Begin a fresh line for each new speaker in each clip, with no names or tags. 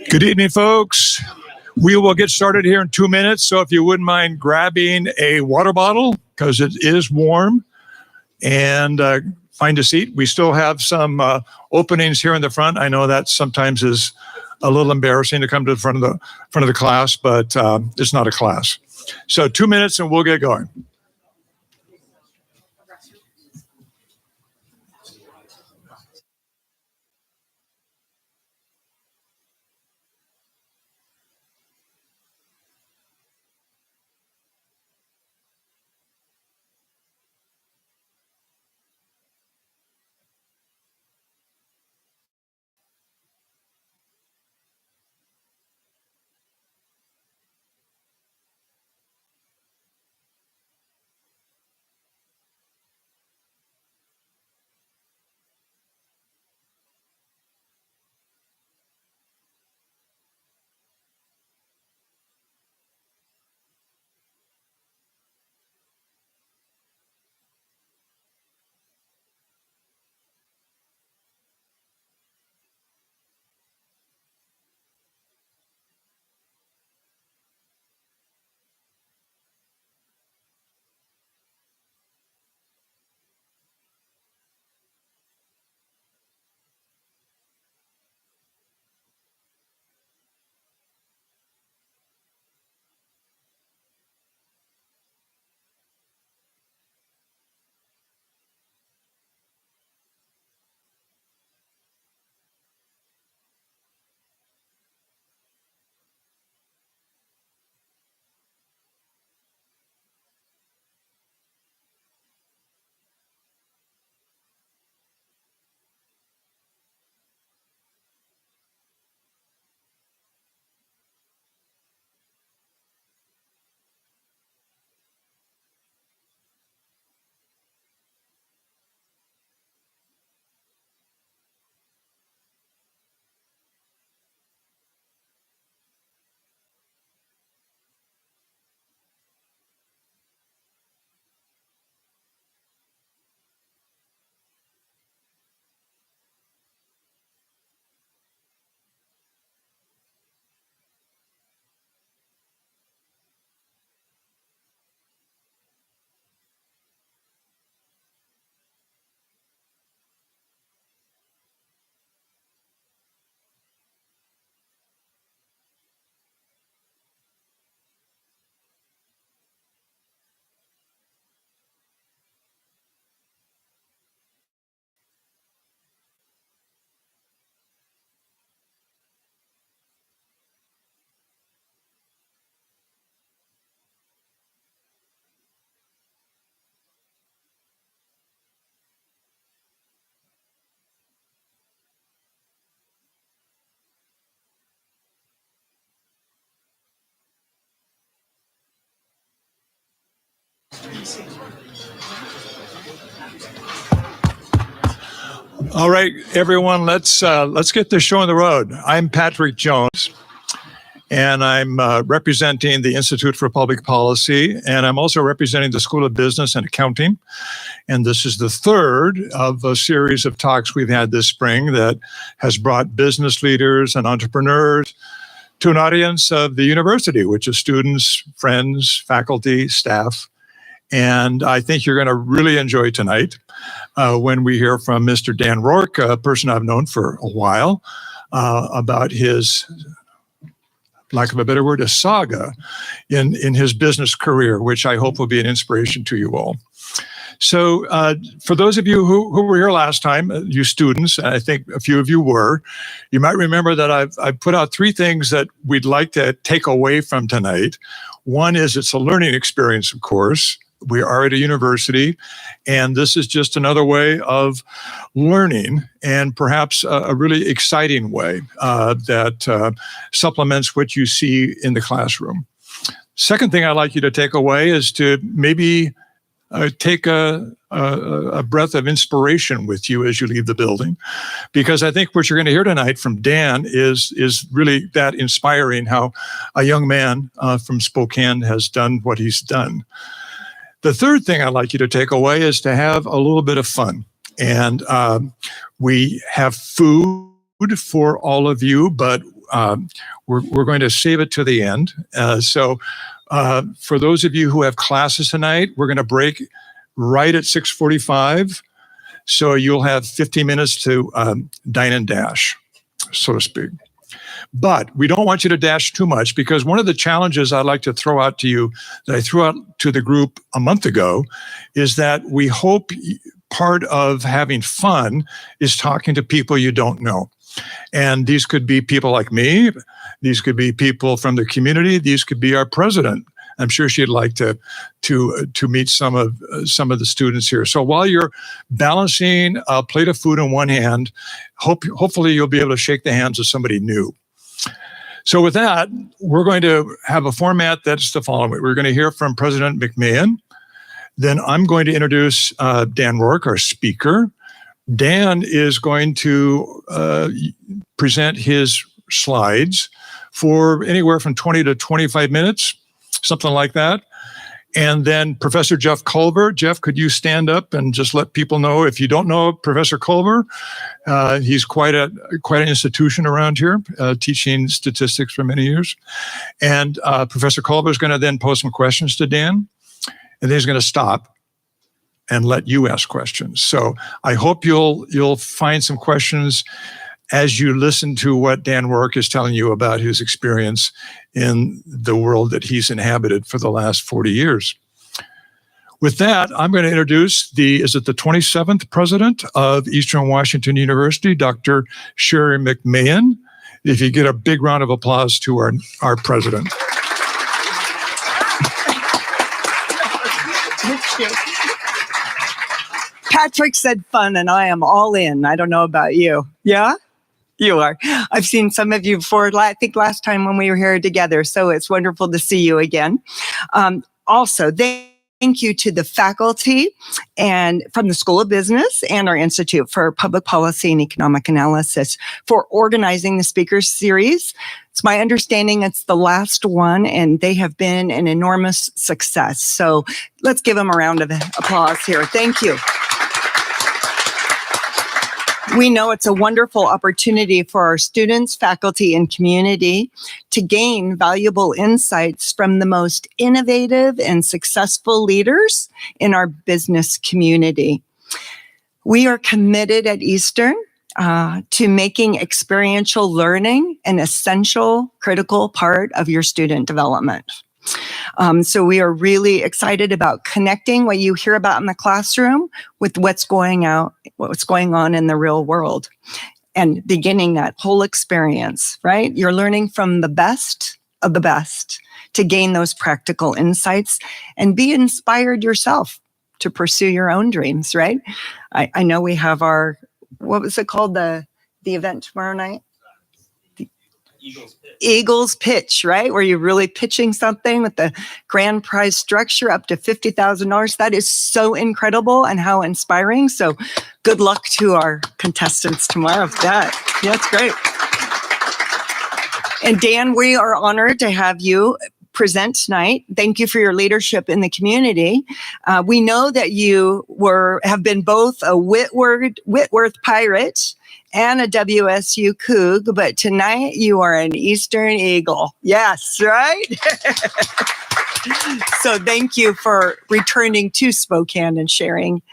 Good evening, folks. We will get started here in 2 minutes, so if you wouldn't mind grabbing a water bottle, because it is warm, and find a seat. We still have some openings here in the front. I know that sometimes is a little embarrassing to come to the front of the class, but it's not a class. So 2 minutes and we'll get going. All right, everyone, let's get this show on the road. I'm Patrick Jones, and I'm representing the Institute for Public Policy, and I'm also representing the School of Business and Accounting. And this is the third of a series of talks we've had this spring that has brought business leaders and entrepreneurs to an audience of the university, which is students, friends, faculty, staff. And I think you're going to really enjoy tonight when we hear from Mr. Dan Roark, a person I've known for a while, about his, lack of a better word, a saga in his business career, which I hope will be an inspiration to you all. So for those of you who were here last time, you students, I think a few of you were, you might remember that I've put out three things that we'd like to take away from tonight. One is it's a learning experience, of course. We are at a university, and this is just another way of learning, and perhaps a really exciting way that supplements what you see in the classroom. Second thing I'd like you to take away is to maybe take a breath of inspiration with you as you leave the building, because I think what you're going to hear tonight from Dan is really that inspiring, how a young man from Spokane has done what he's done. The third thing I'd like you to take away is to have a little bit of fun. And we have food for all of you, but we're going to save it to the end. So for those of you who have classes tonight, we're going to break right at 6:45. So you'll have 15 minutes to dine and dash, so to speak. But we don't want you to dash too much, because one of the challenges I'd like to throw out to you, that I threw out to the group a month ago, is that we hope part of having fun is talking to people you don't know. And these could be people like me. These could be people from the community. These could be our president. I'm sure she'd like to meet some of the students here. So while you're balancing a plate of food in one hand, hopefully you'll be able to shake the hands of somebody new. So with that, we're going to have a format that's the following. We're going to hear from President McMahon. Then I'm going to introduce Dan Roark, our speaker. Dan is going to present his slides for anywhere from 20 to 25 minutes, something like that. And then Professor Jeff Culver. Jeff, could you stand up and just let people know, if you don't know Professor Culver, he's quite an institution around here, teaching statistics for many years. And Professor Culver is going to then pose some questions to Dan, and then he's going to stop and let you ask questions. So I hope you'll find some questions as you listen to what Dan Roark is telling you about his experience in the world that he's inhabited for the last 40 years. With that, I'm going to introduce the 27th president of Eastern Washington University, Dr. Sherry McMahon. If you get a big round of applause to our president.
Patrick said fun, and I am all in. I don't know about you. Yeah? You are. I've seen some of you before, I think last time when we were here together, so it's wonderful to see you again. Also, thank you to the faculty and from the School of Business and our Institute for Public Policy and Economic Analysis for organizing the speakers series. It's my understanding it's the last one, and they have been an enormous success. So let's give them a round of applause here. Thank you. We know it's a wonderful opportunity for our students, faculty, and community to gain valuable insights from the most innovative and successful leaders in our business community. We are committed at Eastern to making experiential learning an essential, critical part of your student development. So we are really excited about connecting what you hear about in the classroom with what's going on in the real world, and beginning that whole experience, right? You're learning from the best of the best to gain those practical insights and be inspired yourself to pursue your own dreams, right? I know we have our, what was it called? The event tomorrow night? Eagles Pitch, right? Where you're really pitching something with the grand prize structure up to $50,000. That is so incredible and how inspiring. So good luck to our contestants tomorrow for that. Yeah, that's great. And Dan, we are honored to have you present tonight. Thank you for your leadership in the community. We know that you have been both a Whitworth Pirate and a WSU Coug, but tonight you are an Eastern Eagle. Yes, right? So thank you for returning to Spokane and sharing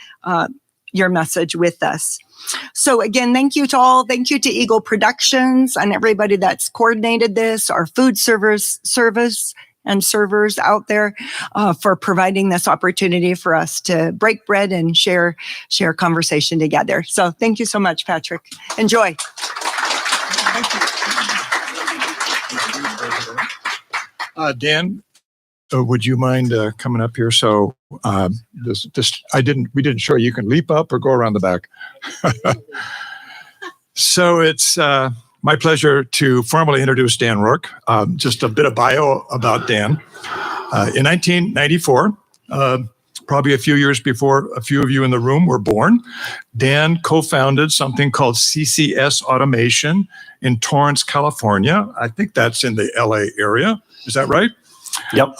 your message with us. So again, thank you to all. Thank you to Eagle Productions and everybody that's coordinated this, our food service and servers out there for providing this opportunity for us to break bread and share conversation together. So thank you so much, Patrick. Enjoy.
Dan, would you mind coming up here? So we didn't show you can leap up or go around the back. So it's my pleasure to formally introduce Dan Roark. Just a bit of bio about Dan. In 1994, probably a few years before a few of you in the room were born, Dan co-founded something called CCS Automation in Torrance, California. I think that's in the LA area. Is that right?
Yep.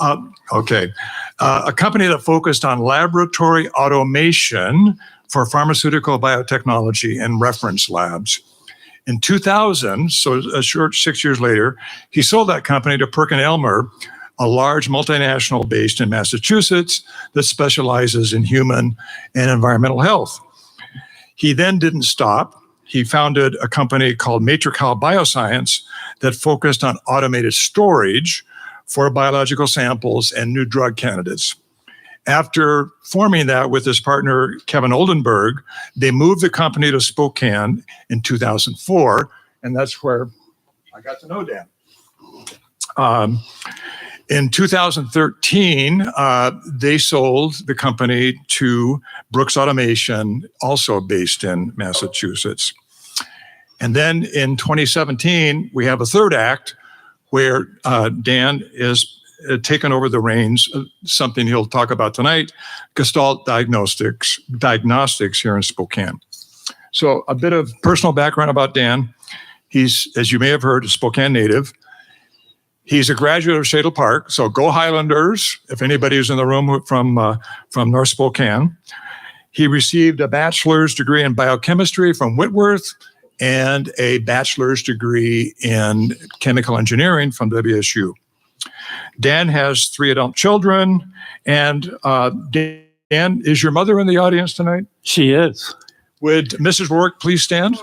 Okay. a company that focused on laboratory automation for pharmaceutical biotechnology and reference labs. In 2000, so a short 6 years later, he sold that company to PerkinElmer, a large multinational based in Massachusetts that specializes in human and environmental health. He then didn't stop. He founded a company called Matrical Bioscience that focused on automated storage for biological samples and new drug candidates. After forming that with his partner, Kevin Oldenburg, they moved the company to Spokane in 2004, and that's where I got to know Dan. In 2013, they sold the company to Brooks Automation, also based in Massachusetts. And then in 2017, we have a third act where Dan is taken over the reins, something he'll talk about tonight, Gestalt Diagnostics here in Spokane. So a bit of personal background about Dan. He's, as you may have heard, a Spokane native. He's a graduate of Shadle Park, so go Highlanders, if anybody who's in the room from North Spokane. He received a bachelor's degree in biochemistry from Whitworth and a bachelor's degree in chemical engineering from WSU. Dan has 3 adult children, and Dan, is your mother in the audience tonight?
She is.
Would Mrs. Roark please stand?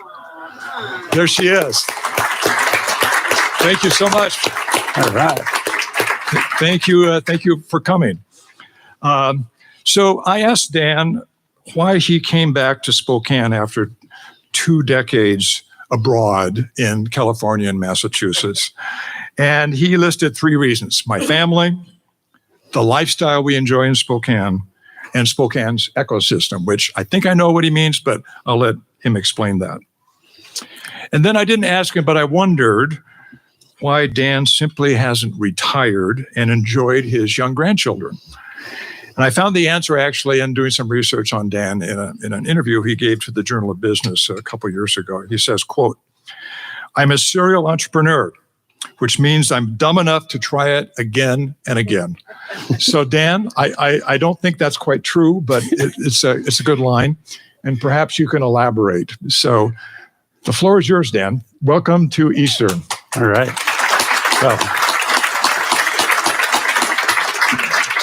There she is. Thank you so much.
All right.
Thank you for coming. So I asked Dan why he came back to Spokane after 2 decades abroad in California and Massachusetts. And he listed 3 reasons: my family, the lifestyle we enjoy in Spokane, and Spokane's ecosystem, which I think I know what he means, but I'll let him explain that. And then I didn't ask him, but I wondered why Dan simply hasn't retired and enjoyed his young grandchildren. And I found the answer actually in doing some research on Dan in an interview he gave to the Journal of Business a couple years ago. He says, quote, "I'm a serial entrepreneur, which means I'm dumb enough to try it again and again." So Dan, I don't think that's quite true, but it's a good line, and perhaps you can elaborate. So the floor is yours, Dan. Welcome to Eastern.
All right. Well,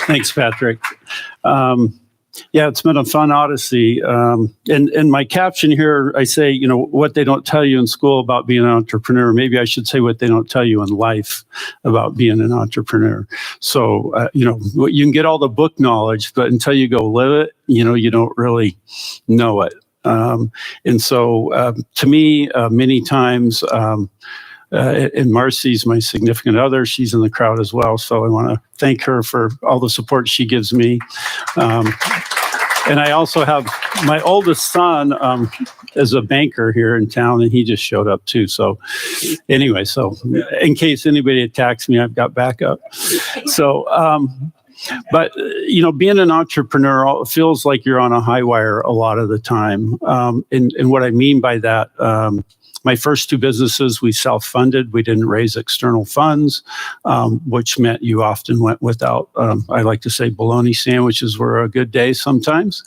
thanks, Patrick. Yeah, it's been a fun odyssey. And my caption here, I say, what they don't tell you in school about being an entrepreneur. Maybe I should say what they don't tell you in life about being an entrepreneur. So, you can get all the book knowledge, but until you go live it, you don't really know it. And so, to me, many times, and Marcy's my significant other. She's in the crowd as well. So I want to thank her for all the support she gives me. And I also have my oldest son is a banker here in town, and he just showed up too. So anyway, so in case anybody attacks me, I've got backup. So, but, being an entrepreneur feels like you're on a high wire a lot of the time. And what I mean by that, my first 2 businesses, we self-funded. We didn't raise external funds, which meant you often went without, I like to say, bologna sandwiches were a good day sometimes.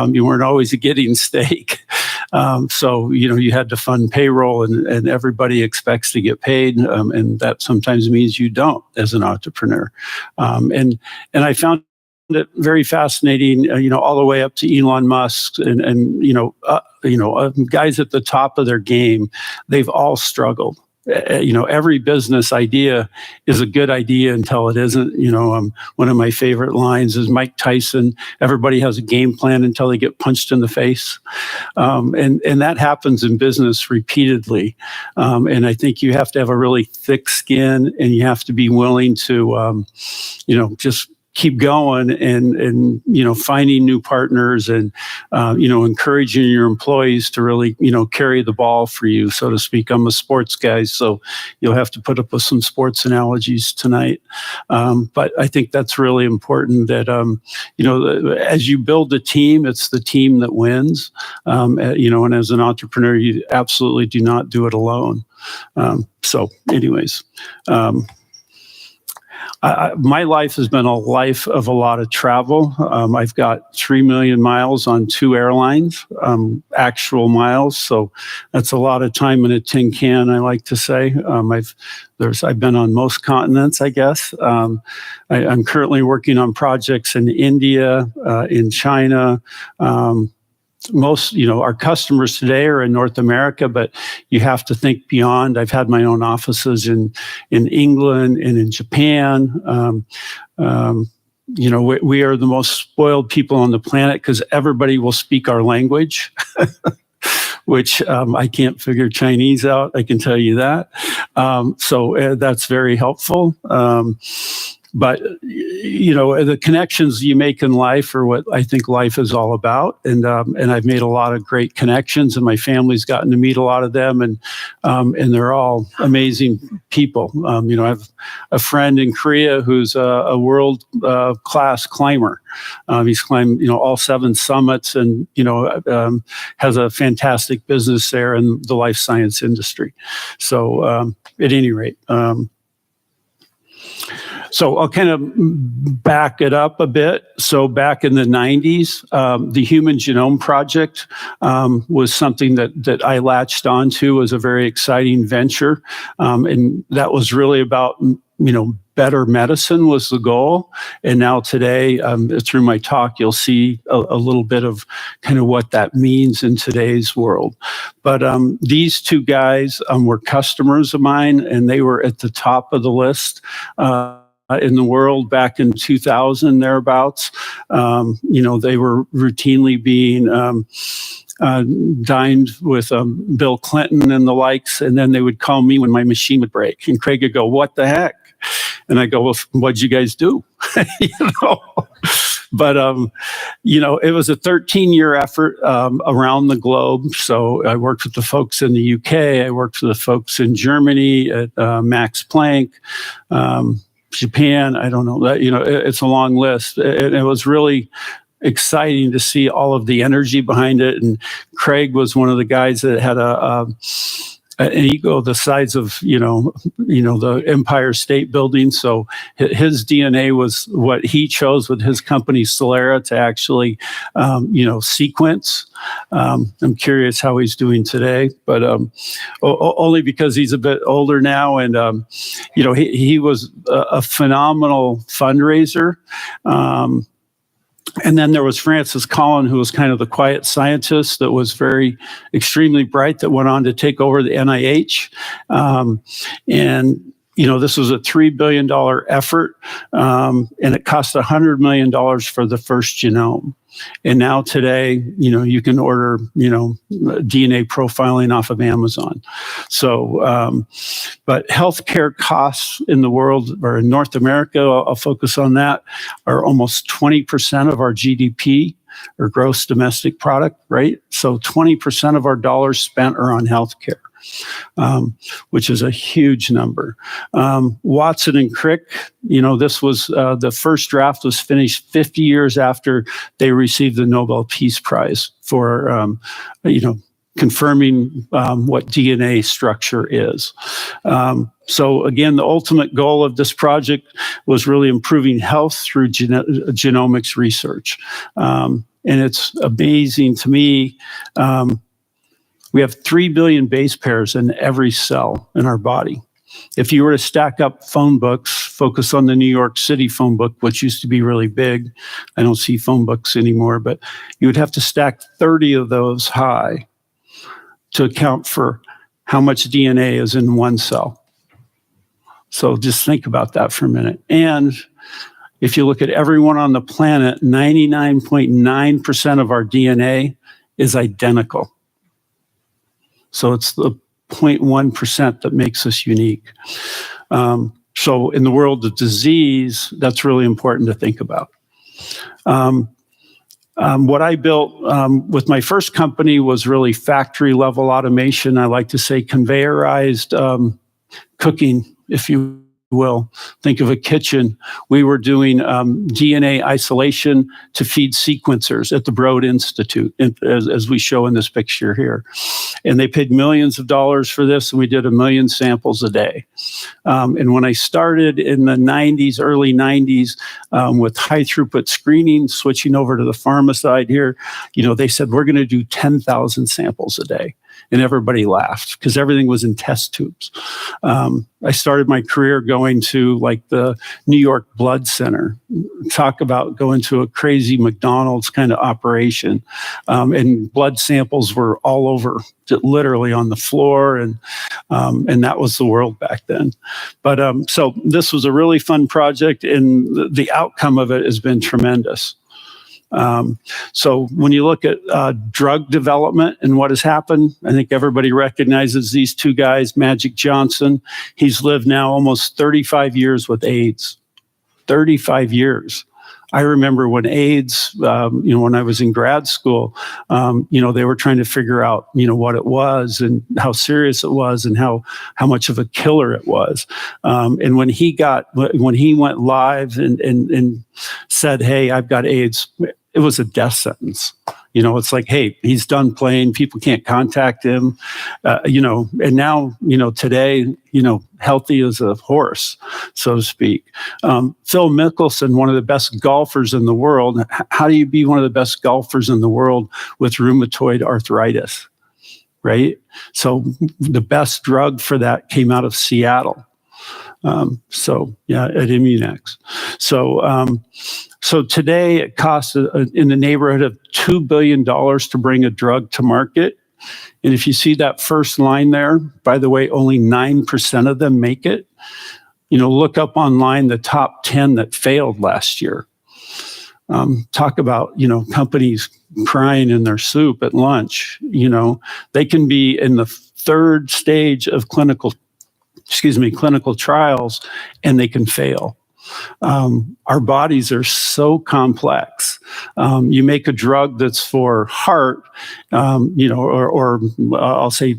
You weren't always getting steak. So, you had to fund payroll, and everybody expects to get paid. And that sometimes means you don't as an entrepreneur. And I found it very fascinating, all the way up to Elon Musk and guys at the top of their game. They've all struggled. Every business idea is a good idea until it isn't. One of my favorite lines is Mike Tyson: "Everybody has a game plan until they get punched in the face." And that happens in business repeatedly. And I think you have to have a really thick skin, and you have to be willing to, just keep going and finding new partners and encouraging your employees to really carry the ball for you, so to speak. I'm a sports guy, so you'll have to put up with some sports analogies tonight. But I think that's really important that as you build a team, it's the team that wins. And as an entrepreneur, you absolutely do not do it alone. So anyways. My life has been a life of a lot of travel. I've got 3 million miles on 2 airlines, actual miles. So that's a lot of time in a tin can, I like to say. I've been on most continents, I guess. I'm currently working on projects in India, in China. Most, our customers today are in North America, but you have to think beyond. I've had my own offices in England and in Japan. We are the most spoiled people on the planet because everybody will speak our language, which I can't figure Chinese out. I can tell you that. So that's very helpful. But, the connections you make in life are what I think life is all about. And I've made a lot of great connections, and my family's gotten to meet a lot of them, and they're all amazing people. I have a friend in Korea who's a world class climber. He's climbed, all 7 summits, and, has a fantastic business there in the life science industry. So at any rate, so I'll kind of back it up a bit. So back in the 90s, the Human Genome Project was something that I latched onto as a very exciting venture. And that was really about, better medicine was the goal. And now today, through my talk, you'll see a little bit of kind of what that means in today's world. But these 2 guys were customers of mine, and they were at the top of the list in the world back in 2000, thereabouts. They were routinely being dined with Bill Clinton and the likes, and then they would call me when my machine would break. And Craig would go, "What the heck?" And I go, "Well, what'd you guys do?" But, it was a 13-year effort around the globe. So I worked with the folks in the UK. I worked with the folks in Germany at Max Planck. Japan, I don't know, it's a long list. It was really exciting to see all of the energy behind it. And Craig was one of the guys that had an ego the size of, the Empire State Building. So his DNA was what he chose with his company Celera to actually, sequence. I'm curious how he's doing today, but only because he's a bit older now. And, he was a phenomenal fundraiser. And then there was Francis Collin, who was kind of the quiet scientist that was extremely bright, that went on to take over the NIH. This was a $3 billion effort, and it cost $100 million for the first genome. And now today, you can order, DNA profiling off of Amazon. So, but healthcare costs in the world, or in North America, I'll focus on that, are almost 20% of our GDP, or gross domestic product, right? So 20% of our dollars spent are on healthcare. Which is a huge number. Watson and Crick, this was the first draft was finished 50 years after they received the Nobel Peace Prize for, confirming what DNA structure is. So again, the ultimate goal of this project was really improving health through genomics research. And it's amazing to me. We have 3 billion base pairs in every cell in our body. If you were to stack up phone books, focus on the New York City phone book, which used to be really big. I don't see phone books anymore, but you would have to stack 30 of those high to account for how much DNA is in one cell. So just think about that for a minute. And if you look at everyone on the planet, 99.9% of our DNA is identical. So it's the 0.1% that makes us unique. So in the world of disease, that's really important to think about. What I built with my first company was really factory level automation. I like to say conveyorized cooking, if you will. Think of a kitchen. We were doing DNA isolation to feed sequencers at the Broad Institute, as we show in this picture here. And they paid millions of dollars for this, and we did 1 million samples a day. And when I started in the 90s, early 90s, with high throughput screening, switching over to the pharma side here, they said, we're going to do 10,000 samples a day. And everybody laughed because everything was in test tubes. I started my career going to like the New York Blood Center. Talk about going to a crazy McDonald's kind of operation. And blood samples were all over, literally on the floor. And that was the world back then. But so this was a really fun project, and the outcome of it has been tremendous. So when you look at drug development and what has happened, I think everybody recognizes these two guys, Magic Johnson. He's lived now almost 35 years with AIDS. 35 years. I remember when AIDS, when I was in grad school, they were trying to figure out, what it was and how serious it was and how much of a killer it was. And when he went live and said, "Hey, I've got AIDS," it was a death sentence. It's like, hey, he's done playing. People can't contact him, and now, today, healthy as a horse, so to speak. Phil Mickelson, one of the best golfers in the world. How do you be one of the best golfers in the world with rheumatoid arthritis, right? So the best drug for that came out of Seattle. At Immunex. So today it costs in the neighborhood of $2 billion to bring a drug to market. And if you see that first line there, by the way, only 9% of them make it. Look up online the top 10 that failed last year. Talk about, companies crying in their soup at lunch. They can be in the third stage of clinical trials, and they can fail. Our bodies are so complex. You make a drug that's for heart, or I'll say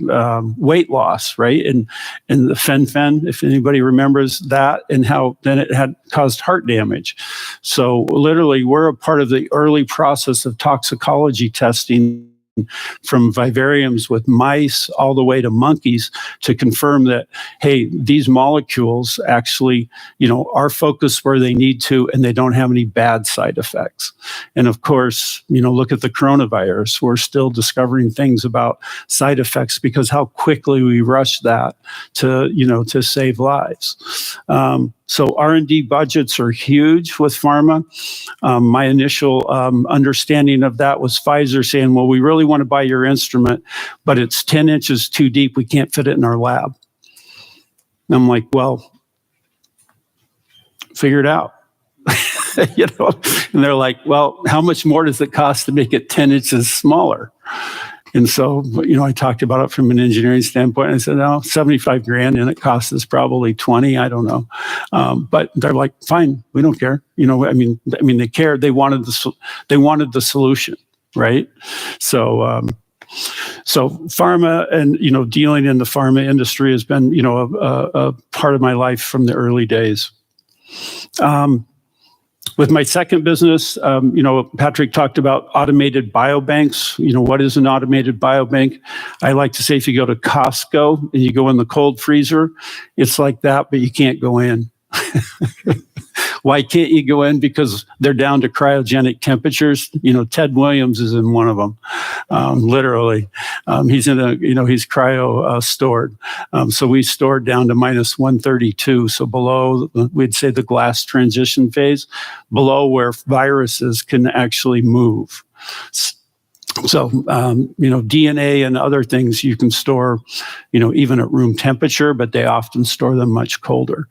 weight loss, right? And the fen, if anybody remembers that, and how then it had caused heart damage. So literally, we're a part of the early process of toxicology testing, from vivariums with mice all the way to monkeys, to confirm that, hey, these molecules actually, are focused where they need to, and they don't have any bad side effects. And of course, look at the coronavirus. We're still discovering things about side effects because how quickly we rush that to save lives. So R&D budgets are huge with pharma. My initial understanding of that was Pfizer saying, well, we really want to buy your instrument, but it's 10 inches too deep. We can't fit it in our lab. And I'm like, well, figure it out. And they're like, well, how much more does it cost to make it 10 inches smaller? And so, I talked about it from an engineering standpoint. I said, no, 75 grand, and it costs us probably 20. I don't know. But they're like, fine, we don't care. They cared. They wanted the solution, right? So pharma and, dealing in the pharma industry has been, a part of my life from the early days. With my second business, Patrick talked about automated biobanks. What is an automated biobank? I like to say if you go to Costco and you go in the cold freezer, it's like that, but you can't go in. Why can't you go in? Because they're down to cryogenic temperatures. Ted Williams is in one of them, literally. He's in he's cryo stored. So we stored down to minus 132. So below, we'd say the glass transition phase, below where viruses can actually move. So, DNA and other things you can store, even at room temperature, but they often store them much colder.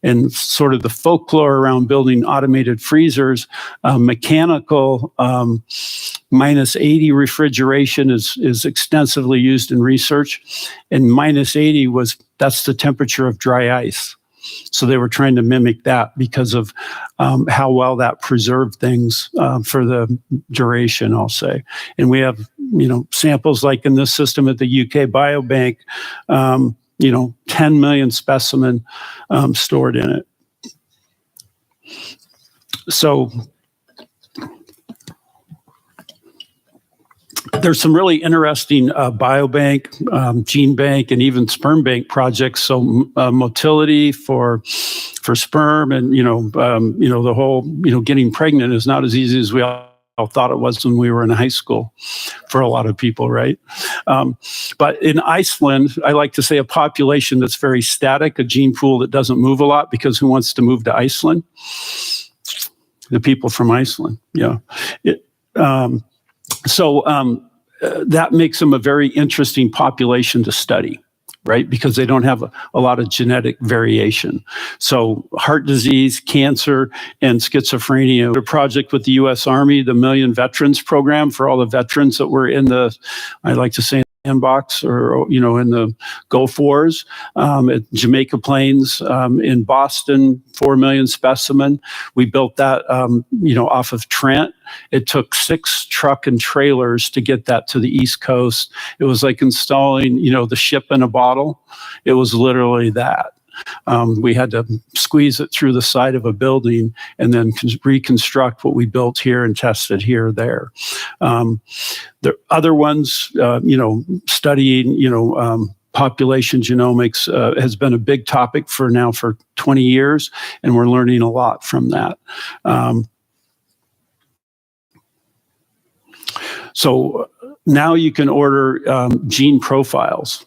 And sort of the folklore around building automated freezers, mechanical minus 80 refrigeration is extensively used in research. And minus 80 that's the temperature of dry ice. So they were trying to mimic that because of how well that preserved things for the duration, I'll say. And we have, samples like in this system at the UK Biobank, 10 million specimen stored in it. So there's some really interesting biobank, gene bank, and even sperm bank projects. So motility for sperm, and the whole getting pregnant is not as easy as we all thought it was when we were in high school for a lot of people, right? But in Iceland, I like to say a population that's very static, a gene pool that doesn't move a lot, because who wants to move to Iceland? The people from Iceland, yeah. That makes them a very interesting population to study, right? Because they don't have a lot of genetic variation. So heart disease, cancer, and schizophrenia. A project with the U.S. Army, the Million Veterans Program, for all the veterans that were in the, I like to say, inbox, or in the Gulf Wars, at Jamaica Plains, in Boston, 4 million specimen. We built that off of Trent. It took 6 truck and trailers to get that to the East Coast. It was like installing the ship in a bottle. It was literally that. We had to squeeze it through the side of a building and then reconstruct what we built here and test it here or there. The other ones, studying, population genomics has been a big topic for 20 years, and we're learning a lot from that. So now you can order gene profiles.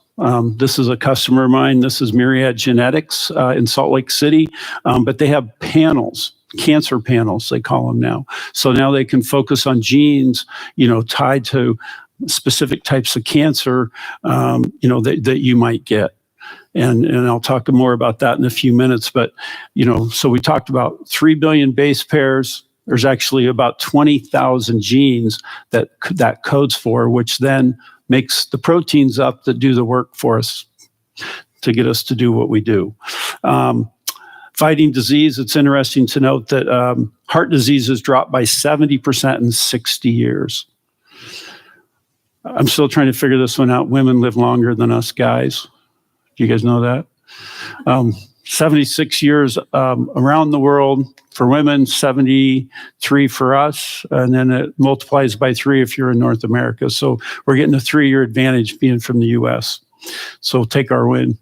This is a customer of mine. This is Myriad Genetics in Salt Lake City, but they have panels, cancer panels, they call them now. So now they can focus on genes, tied to specific types of cancer, that you might get. And I'll talk more about that in a few minutes. But, so we talked about 3 billion base pairs. There's actually about 20,000 genes that codes for, which then makes the proteins up that do the work for us to get us to do what we do. Fighting disease, it's interesting to note that heart disease has dropped by 70% in 60 years. I'm still trying to figure this one out. Women live longer than us guys. Do you guys know that? 76 years around the world for women, 73 for us, and then it multiplies by 3 if you're in North America. So we're getting a 3-year advantage being from the U.S. So take our win.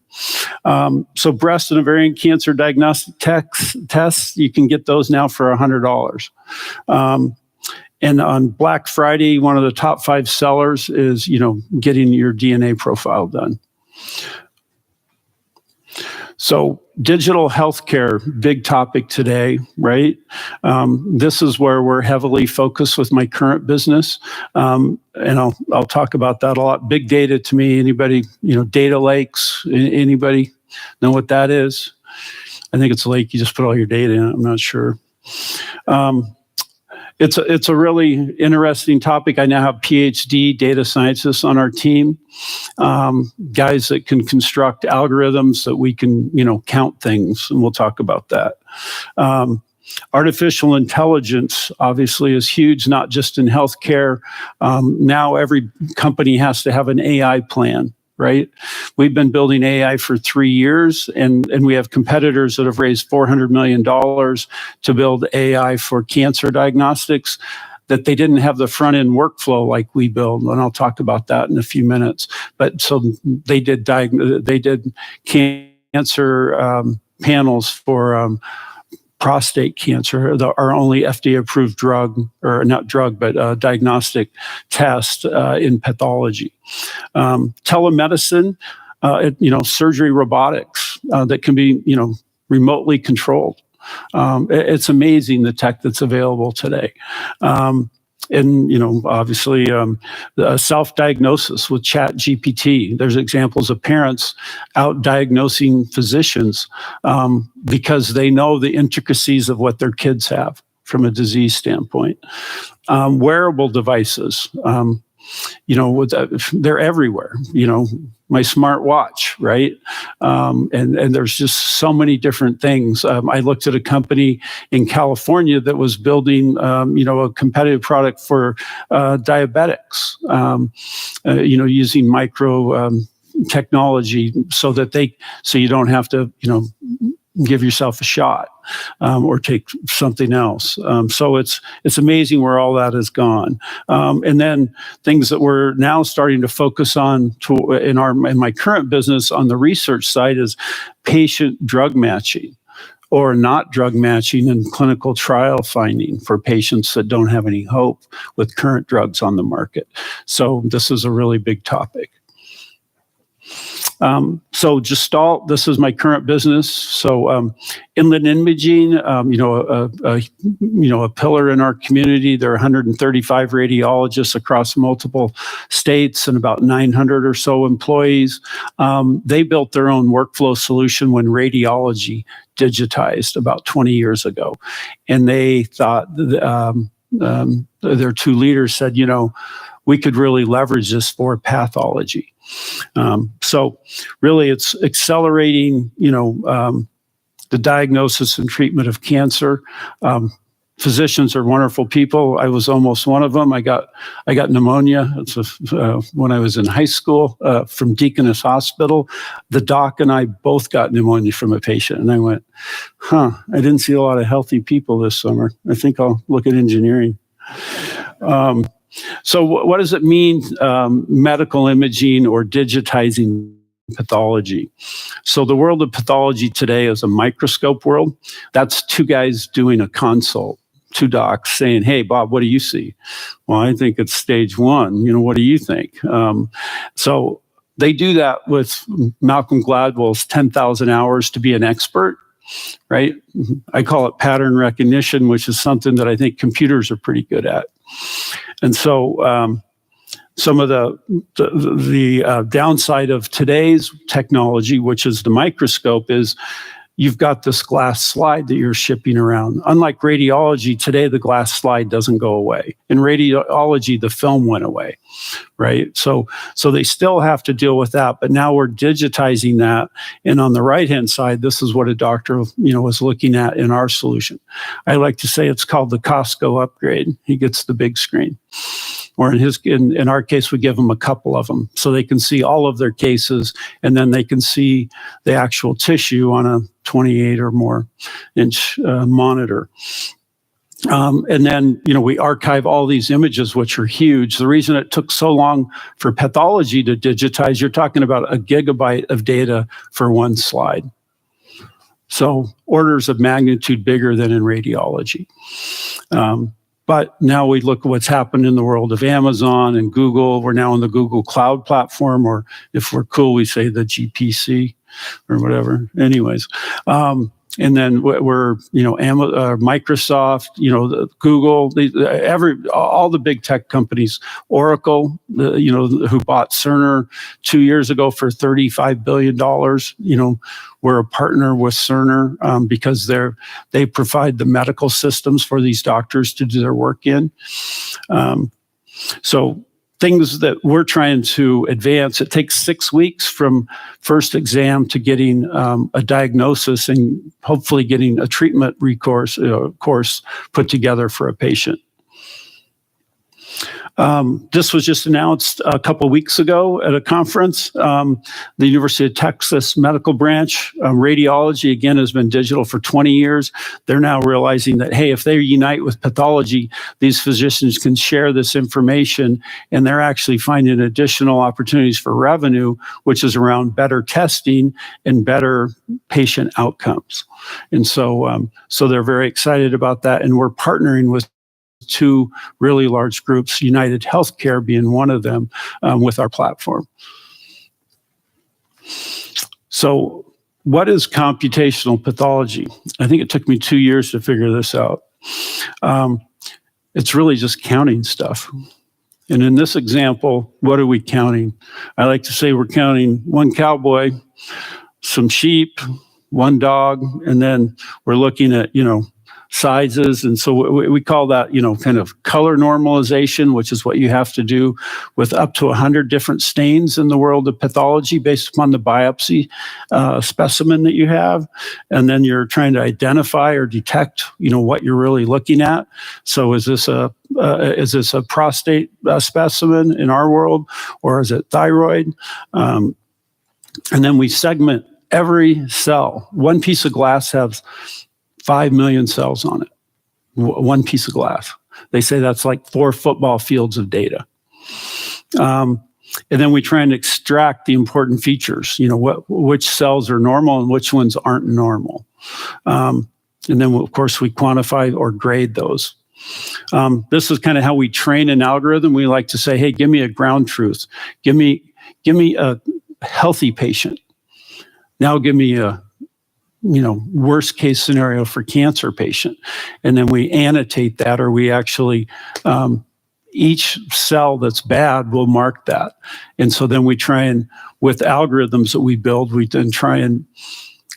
So breast and ovarian cancer diagnostic tests, you can get those now for $100. And on Black Friday, one of the top 5 sellers is, getting your DNA profile done. So digital healthcare, big topic today, right? This is where we're heavily focused with my current business. And I'll talk about that a lot. Big data to me, anybody, data lakes, anybody know what that is? I think it's a lake, you just put all your data in it, I'm not sure. It's a really interesting topic. I now have PhD data scientists on our team, guys that can construct algorithms that we can, count things, and we'll talk about that. Artificial intelligence obviously is huge, not just in healthcare. Now every company has to have an AI plan. Right? We've been building AI for 3 years, and we have competitors that have raised $400 million to build AI for cancer diagnostics that they didn't have the front end workflow like we build. And I'll talk about that in a few minutes. But so they did cancer panels for prostate cancer, our only FDA-approved drug, or not drug, but diagnostic test in pathology. Telemedicine, surgery robotics that can be, remotely controlled. It's amazing the tech that's available today. And, obviously, the self-diagnosis with Chat GPT. There's examples of parents out diagnosing physicians because they know the intricacies of what their kids have from a disease standpoint. Wearable devices, they're everywhere, my smartwatch, right? And there's just so many different things. I looked at a company in California that was building, a competitive product for diabetics, using micro technology so you don't have to, give yourself a shot or take something else. So it's amazing where all that has gone. And then things that we're now starting to focus on in my current business on the research side is patient drug matching, or not drug matching and clinical trial finding for patients that don't have any hope with current drugs on the market. So this is a really big topic. So Gestalt, this is my current business. So inland imaging, a pillar in our community. There are 135 radiologists across multiple states and about 900 or so employees. They built their own workflow solution when radiology digitized about 20 years ago. And they thought, their two leaders said, we could really leverage this for pathology. So really it's accelerating, the diagnosis and treatment of cancer. Physicians are wonderful people. I was almost one of them. I got pneumonia when I was in high school from Deaconess Hospital. The doc and I both got pneumonia from a patient. And I went, I didn't see a lot of healthy people this summer. I think I'll look at engineering. So what does it mean, medical imaging or digitizing pathology? So the world of pathology today is a microscope world. That's two guys doing a consult, two docs saying, hey, Bob, what do you see? Well, I think it's stage 1. What do you think? So they do that with Malcolm Gladwell's 10,000 hours to be an expert. Right? I call it pattern recognition, which is something that I think computers are pretty good at. And so some of the downside of today's technology, which is the microscope, is you've got this glass slide that you're shipping around. Unlike radiology, today the glass slide doesn't go away. In radiology, the film went away, right? So they still have to deal with that, but now we're digitizing that. And on the right-hand side, this is what a doctor, was looking at in our solution. I like to say it's called the Costco upgrade. He gets the big screen. Or in our case, we give them a couple of them so they can see all of their cases, and then they can see the actual tissue on a 28 or more inch monitor. And then, we archive all these images, which are huge. The reason it took so long for pathology to digitize, you're talking about a gigabyte of data for one slide. So orders of magnitude bigger than in radiology. But now we look at what's happened in the world of Amazon and Google. We're now on the Google Cloud platform, or if we're cool, we say the GPC or whatever. Anyways, and then we're, Microsoft, Google, all the big tech companies, Oracle, who bought Cerner 2 years ago for $35 billion. We're a partner with Cerner because they provide the medical systems for these doctors to do their work in. So things that we're trying to advance, it takes 6 weeks from first exam to getting a diagnosis and hopefully getting a treatment course put together for a patient. This was just announced a couple weeks ago at a conference. The University of Texas Medical Branch, radiology, again, has been digital for 20 years. They're now realizing that, hey, if they unite with pathology, these physicians can share this information, and they're actually finding additional opportunities for revenue, which is around better testing and better patient outcomes. And so they're very excited about that, and we're partnering with two really large groups, United Healthcare being one of them, with our platform. So what is computational pathology? I think it took me 2 years to figure this out. It's really just counting stuff. And in this example, what are we counting? I like to say we're counting one cowboy, some sheep, one dog, and then we're looking at, sizes. And so we call that, kind of color normalization, which is what you have to do with up to 100 different stains in the world of pathology based upon the biopsy specimen that you have. And then you're trying to identify or detect, what you're really looking at. So is this a prostate specimen in our world, or is it thyroid? And then we segment every cell. One piece of glass has 5 million cells on it. One piece of glass. They say that's like 4 football fields of data. And then we try and extract the important features, which cells are normal and which ones aren't normal. And then, of course, we quantify or grade those. This is kind of how we train an algorithm. We like to say, hey, give me a ground truth. Give me a healthy patient. Now give me a worst case scenario for cancer patient. And then we annotate that, or we actually, each cell that's bad, will mark that. And so then we try and, with algorithms that we build, we then try and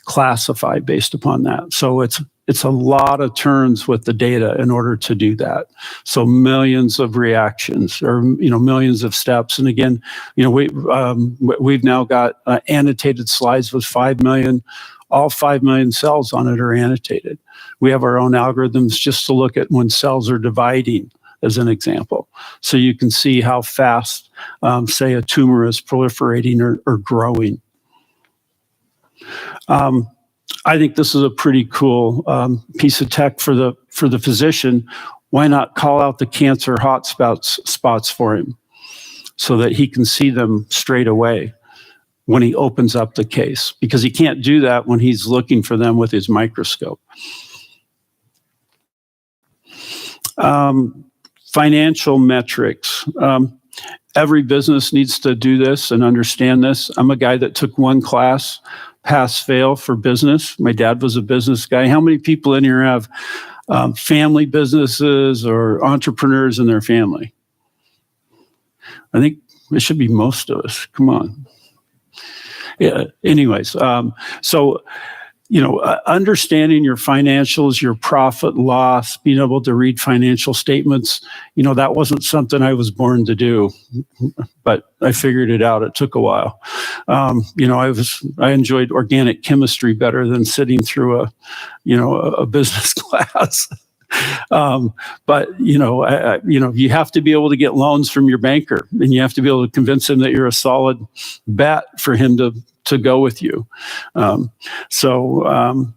classify based upon that. So it's a lot of turns with the data in order to do that. So millions of reactions, or millions of steps. And again, we've now got annotated slides with 5 million. All 5 million cells on it are annotated. We have our own algorithms just to look at when cells are dividing, as an example. So you can see how fast, say, a tumor is proliferating or growing. I think this is a pretty cool piece of tech for the physician. Why not call out the cancer spots for him so that he can see them straight away when he opens up the case? Because he can't do that when he's looking for them with his microscope. Financial metrics. Every business needs to do this and understand this. I'm a guy that took one class, pass-fail, for business. My dad was a business guy. How many people in here have family businesses or entrepreneurs in their family? I think it should be most of us. Come on. Yeah. Anyways, so understanding your financials, your profit loss, being able to read financial statements, that wasn't something I was born to do, but I figured it out. It took a while. I enjoyed organic chemistry better than sitting through a business class. But you have to be able to get loans from your banker, and you have to be able to convince him that you're a solid bet for him to go with you. So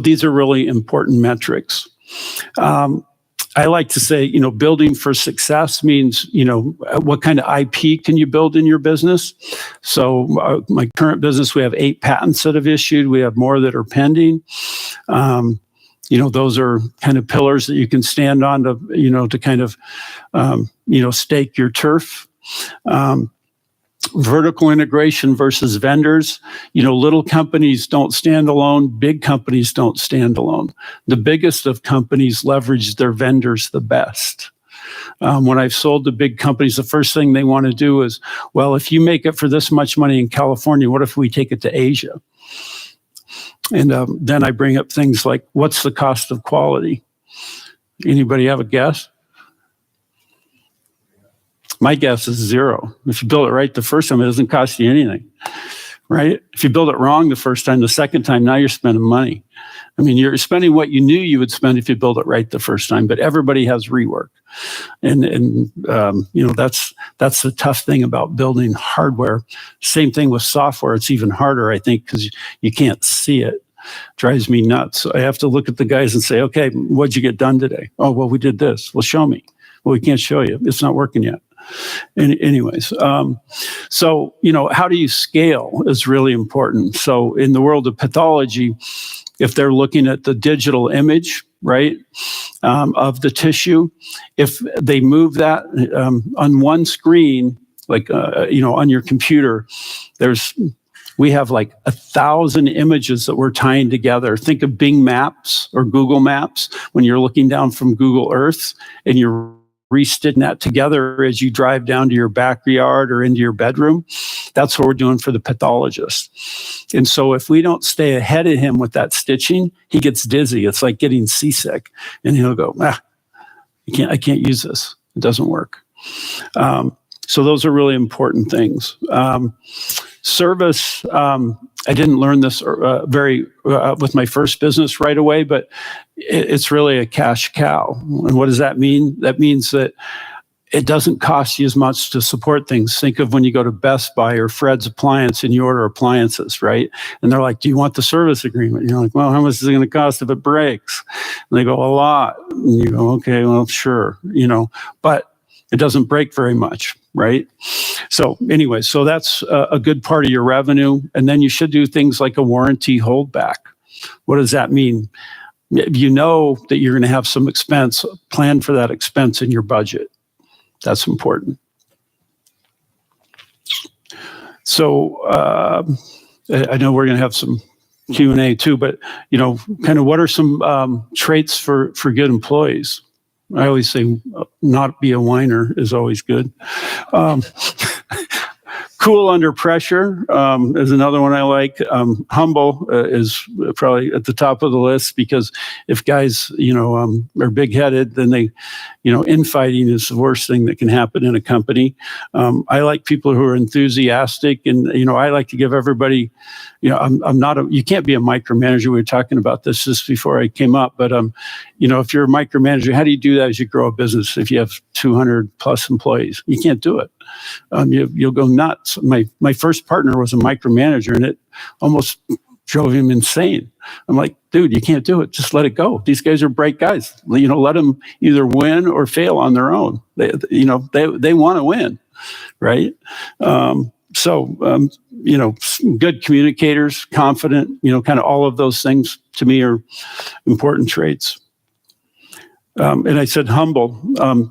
these are really important metrics. I like to say, building for success means, what kind of IP can you build in your business? So my current business, we have 8 patents that have issued. We have more that are pending. Those are kind of pillars that you can stand on to kind of, stake your turf. Vertical integration versus vendors. Little companies don't stand alone. Big companies don't stand alone. The biggest of companies leverage their vendors the best. When I've sold to big companies, the first thing they want to do is, well, if you make it for this much money in California, what if we take it to Asia? And then I bring up things like, what's the cost of quality? Anybody have a guess? My guess is 0. If you build it right the first time, it doesn't cost you anything, right? If you build it wrong the first time, the second time, now you're spending money. I mean, you're spending what you knew you would spend if you build it right the first time, but everybody has rework. And that's the tough thing about building hardware. Same thing with software. It's even harder, I think, because you can't see it. Drives me nuts. I have to look at the guys and say, okay, what'd you get done today? Oh, well, we did this. Well, show me. Well, we can't show you. It's not working yet. Anyways, so, how do you scale is really important. So in the world of pathology, if they're looking at the digital image, right, of the tissue, if they move that on one screen, like, on your computer, we have like 1,000 images that we're tying together. Think of Bing Maps or Google Maps when you're looking down from Google Earth and you're restitching that together as you drive down to your backyard or into your bedroom. That's what we're doing for the pathologist. And so if we don't stay ahead of him with that stitching, he gets dizzy. It's like getting seasick. And he'll go, I can't use this. It doesn't work. So those are really important things. Service, I didn't learn this with my first business right away, but it's really a cash cow. And what does that mean? That means that it doesn't cost you as much to support things. Think of when you go to Best Buy or Fred's Appliance and you order appliances, right? And they're like, do you want the service agreement? And you're like, well, how much is it going to cost if it breaks? And they go, a lot. And you go, okay, well, sure, but it doesn't break very much, right? So anyway, so that's a good part of your revenue. And then you should do things like a warranty holdback. What does that mean? You know that you're going to have some expense, plan for that expense in your budget. That's important. So I know we're going to have some Q&A too, but kind of what are some traits for good employees? I always say not be a whiner is always good. Cool under pressure is another one I like. Humble is probably at the top of the list, because if guys, are big-headed, then they, infighting is the worst thing that can happen in a company. I like people who are enthusiastic, and I like to give everybody. I'm not you can't be a micromanager. We were talking about this just before I came up, but if you're a micromanager, how do you do that as you grow a business? If you have 200 plus employees, you can't do it. You'll go nuts. My first partner was a micromanager, and it almost drove him insane. I'm like, dude, you can't do it. Just let it go. These guys are bright guys. Let them either win or fail on their own. They want to win, right? Good communicators, confident, kind of all of those things to me are important traits. And I said humble.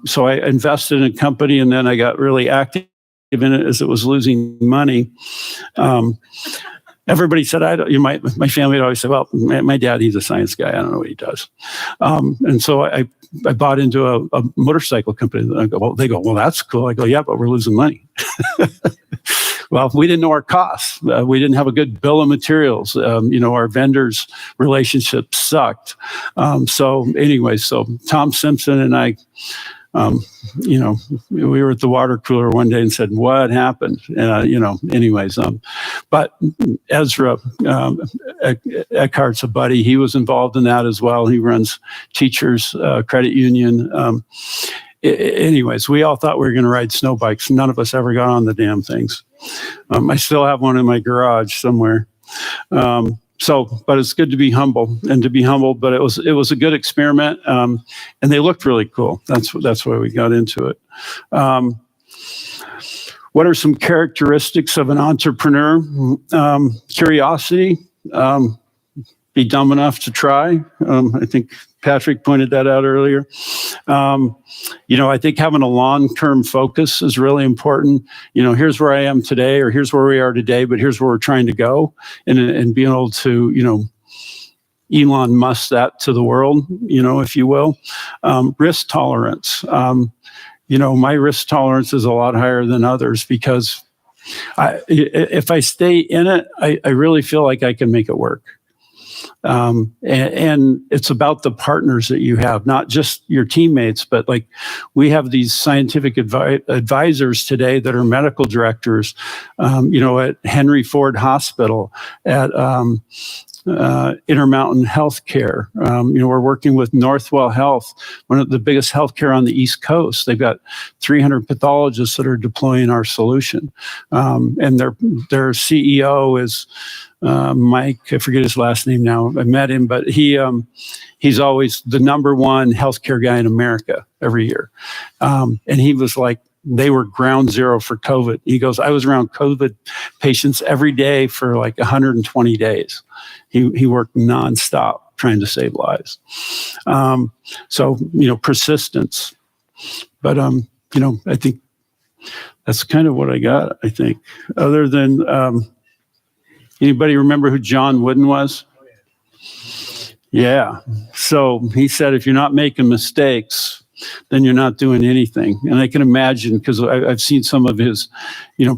So I invested in a company, and then I got really active in it as it was losing money. Everybody said, my family would always say, well, my dad, he's a science guy. I don't know what he does. And so I bought into a motorcycle company. They go, well, that's cool. I go, yeah, but we're losing money. Well, we didn't know our costs. We didn't have a good bill of materials. Our vendors' relationships sucked. So Tom Simpson and I, we were at the water cooler one day and said, what happened? But Ezra Eckhart's a buddy. He was involved in that as well. He runs Teachers Credit Union. We all thought we were going to ride snow bikes. None of us ever got on the damn things. I still have one in my garage somewhere. But it's good to be humble, but it was a good experiment. And they looked really cool. That's why we got into it. What are some characteristics of an entrepreneur? Curiosity, be dumb enough to try. I think Patrick pointed that out earlier. I think having a long-term focus is really important. Here's where I am today, or here's where we are today, but here's where we're trying to go, and being able to, Elon Musk that to the world, if you will. Risk tolerance. My risk tolerance is a lot higher than others, because if I stay in it, I really feel like I can make it work. And it's about the partners that you have, not just your teammates, but like we have these scientific advisors today that are medical directors, at Henry Ford Hospital, at Intermountain Healthcare. We're working with Northwell Health, one of the biggest healthcare on the East Coast. They've got 300 pathologists that are deploying our solution. And their CEO is Mike, I forget his last name now. I met him, but he's always the number one healthcare guy in America every year. And he was like, they were ground zero for COVID. He goes, I was around COVID patients every day for like 120 days. He worked nonstop trying to save lives. Persistence. But, I think that's kind of what I got, I think. Other than, anybody remember who John Wooden was? Yeah. So he said, if you're not making mistakes, then you're not doing anything. And I can imagine, because I've seen some of his,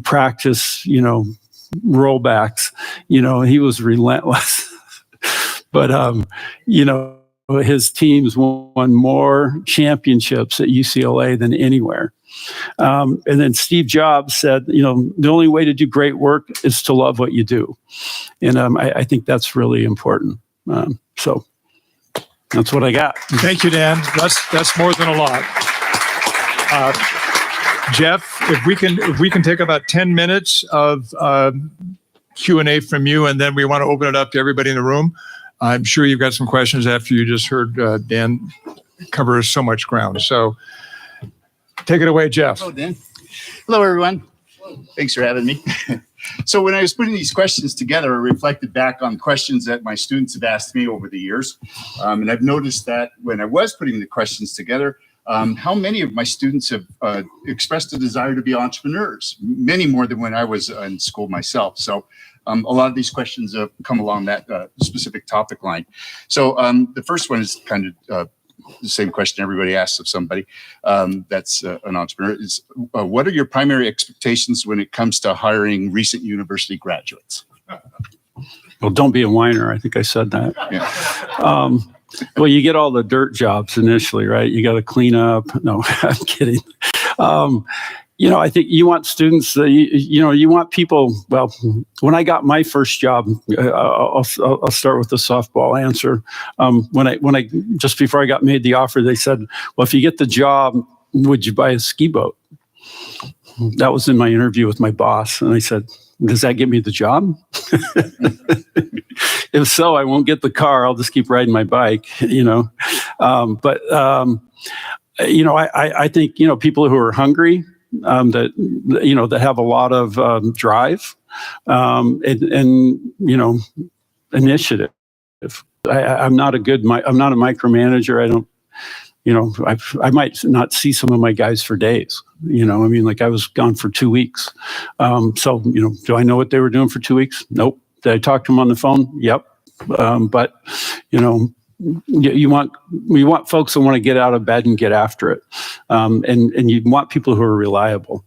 practice, rollbacks, he was relentless. But, his teams won more championships at UCLA than anywhere. And then Steve Jobs said, the only way to do great work is to love what you do. And I think that's really important. So that's what I got.
Thank you, Dan. That's more than a lot. Jeff, if we can take about 10 minutes of Q&A from you, and then we want to open it up to everybody in the room. I'm sure you've got some questions after you just heard Dan cover so much ground. So take it away, Jeff.
Hello, Dan. Hello, everyone. Thanks for having me. So when I was putting these questions together, I reflected back on questions that my students have asked me over the years. And I've noticed that when I was putting the questions together, how many of my students have expressed a desire to be entrepreneurs, many more than when I was in school myself. So a lot of these questions have come along that specific topic line. So the first one is kind of the same question everybody asks of somebody that's an entrepreneur is, what are your primary expectations when it comes to hiring recent university graduates?
Well, don't be a whiner. I think I said that.
Yeah.
Well, you get all the dirt jobs initially, right? You got to clean up. No, I'm kidding. I think you want students, you want people. Well, when I got my first job, I'll start with the softball answer. When I just before I got made the offer, they said, well, if you get the job, would you buy a ski boat? That was in my interview with my boss. And I said, does that get me the job? If so, I won't get the car. I'll just keep riding my bike, I think, people who are hungry, that have a lot of drive and initiative. I'm not a micromanager. I don't, I might not see some of my guys for days. Like I was gone for 2 weeks. So, do I know what they were doing for 2 weeks? Nope. Did I talk to them on the phone? Yep. But, you want folks that want to get out of bed and get after it. And you want people who are reliable.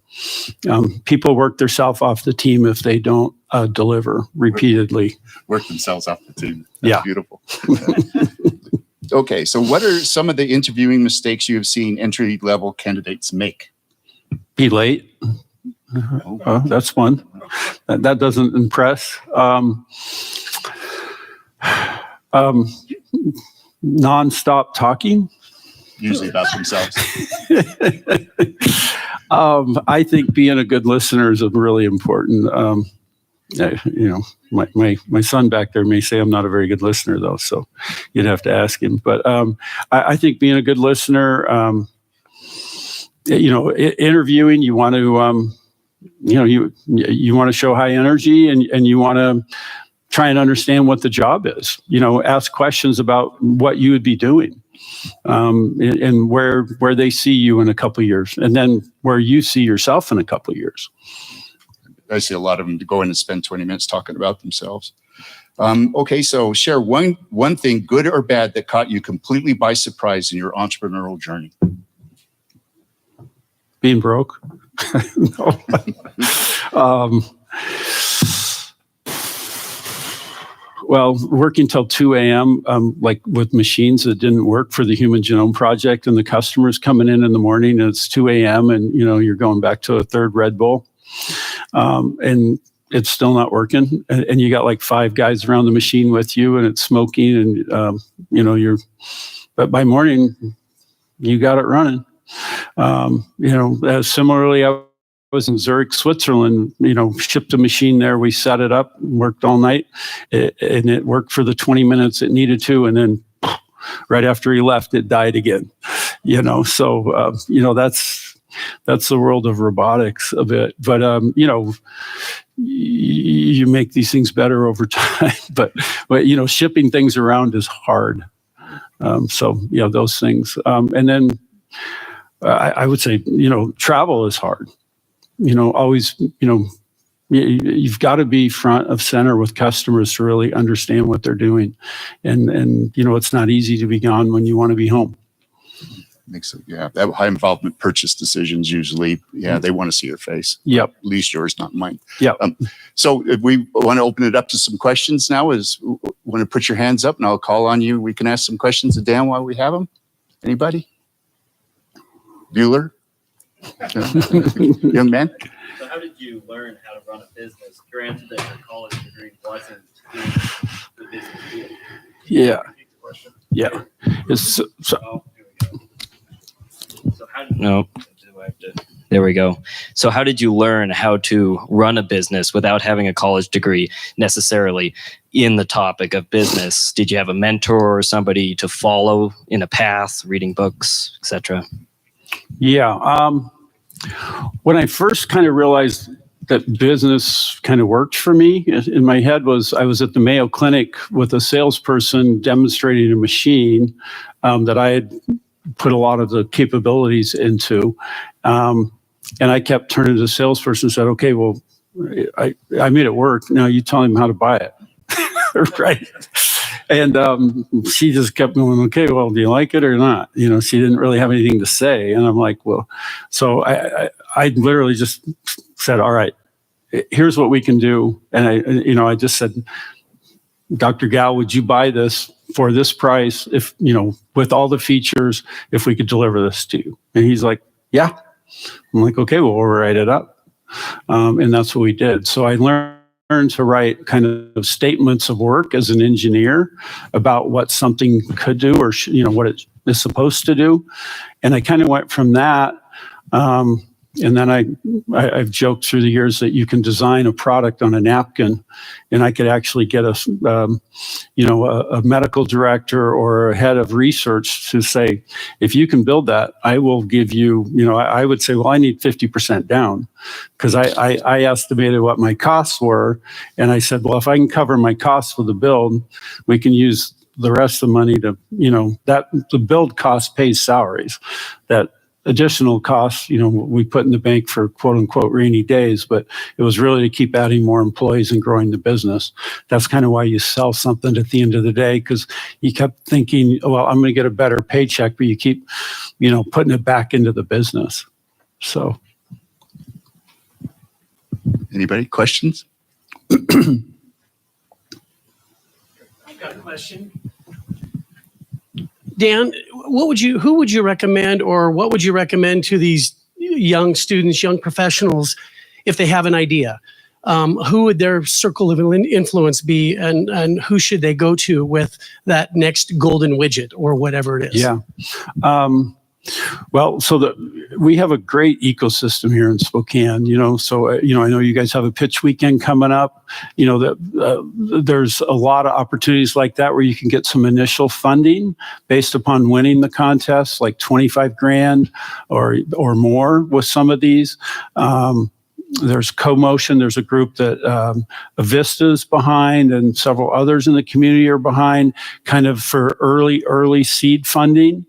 People work themselves off the team if they don't deliver repeatedly.
Work themselves off the team. That's
Yeah.
Beautiful. Okay, so what are some of the interviewing mistakes you have seen entry-level candidates make?
Be late. That's one. That doesn't impress. Non-stop talking.
Usually about themselves.
I think being a good listener is really important. My son back there may say I'm not a very good listener, though, so you'd have to ask him. But I think being a good listener, interviewing, you want to, you want to show high energy, and you want to try and understand what the job is. Ask questions about what you would be doing, and where they see you in a couple of years, and then where you see yourself in a couple of years.
I see a lot of them go in and spend 20 minutes talking about themselves. Okay, so share one thing, good or bad, that caught you completely by surprise in your entrepreneurial journey.
Being broke. Well, working till 2 a.m., like with machines that didn't work for the Human Genome Project, and the customers coming in the morning, and it's 2 a.m., and you're going back to a third Red Bull, and it's still not working, and you got like 5 guys around the machine with you, and it's smoking, and but by morning you got it running. Similarly, I was in Zurich, Switzerland, shipped a machine there. We set it up, worked all night, and it worked for the 20 minutes it needed to. And then right after he left, it died again, so, that's the world of robotics a bit. But, you make these things better over time, but shipping things around is hard. So, those things. And then I would say, travel is hard. Always, you've got to be front of center with customers to really understand what they're doing. And it's not easy to be gone when you want to be home.
Makes it, that high involvement purchase decisions usually, they want to see your face.
Yep.
At least yours, not mine.
Yep.
So if we want to open it up to some questions now, want to put your hands up and I'll call on you. We can ask some questions to Dan while we have them. Anybody? Bueller? Young man?
So how did you learn how to run a business? Granted that your college degree wasn't in the business field.
Yeah.
Question.
Yeah.
Oh, here we go. So how did you do I have to
There we go. So how did you learn how to run a business without having a college degree necessarily in the topic of business? Did you have a mentor or somebody to follow in a path, reading books, etc.?
Yeah. When I first kind of realized that business kind of worked for me in my head was I was at the Mayo Clinic with a salesperson demonstrating a machine that I had put a lot of the capabilities into. And I kept turning to the salesperson and said, okay, well, I made it work. Now you tell him how to buy it. Right. And she just kept going, okay, well, do you like it or not? You know, she didn't really have anything to say. And I'm like, well, so I literally just said, all right, here's what we can do. And I just said, Dr. Gal, would you buy this for this price if, with all the features, if we could deliver this to you? And he's like, yeah. I'm like, okay, well, we'll write it up. And that's what we did. So I learned to write kind of statements of work as an engineer about what something could do or, what it is supposed to do. And I kind of went from that. And then I've joked through the years that you can design a product on a napkin, and I could actually get a medical director or a head of research to say, if you can build that, I will give you, I would say, well, I need 50% down, because I estimated what my costs were. And I said, well, if I can cover my costs for the build, we can use the rest of the money to, that the build cost pays salaries. That additional costs, we put in the bank for quote unquote rainy days, but it was really to keep adding more employees and growing the business. That's kind of why you sell something at the end of the day, because you kept thinking, well, I'm going to get a better paycheck, but you keep, putting it back into the business. So.
Anybody? Questions?
I've got a question. Dan, who would you recommend, or what would you recommend to these young students, young professionals, if they have an idea? Who would their circle of influence be, and who should they go to with that next golden widget or whatever it is?
Yeah. Well, so we have a great ecosystem here in Spokane, so, I know you guys have a pitch weekend coming up, there's a lot of opportunities like that where you can get some initial funding based upon winning the contest, like 25 grand or more with some of these. There's CoMotion. There's a group that Vista's behind, and several others in the community are behind, kind of for early seed funding.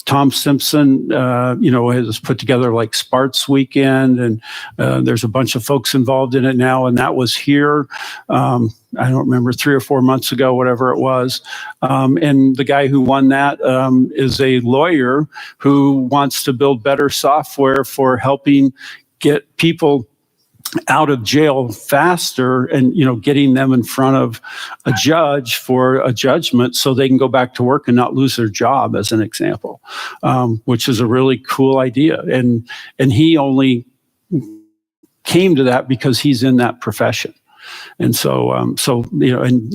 Tom Simpson, has put together like Sparts Weekend, and there's a bunch of folks involved in it now. And that was here, I don't remember, 3 or 4 months ago, whatever it was. And the guy who won that is a lawyer who wants to build better software for helping get people out of jail faster, and getting them in front of a judge for a judgment so they can go back to work and not lose their job, as an example, which is a really cool idea. And he only came to that because he's in that profession. And so, and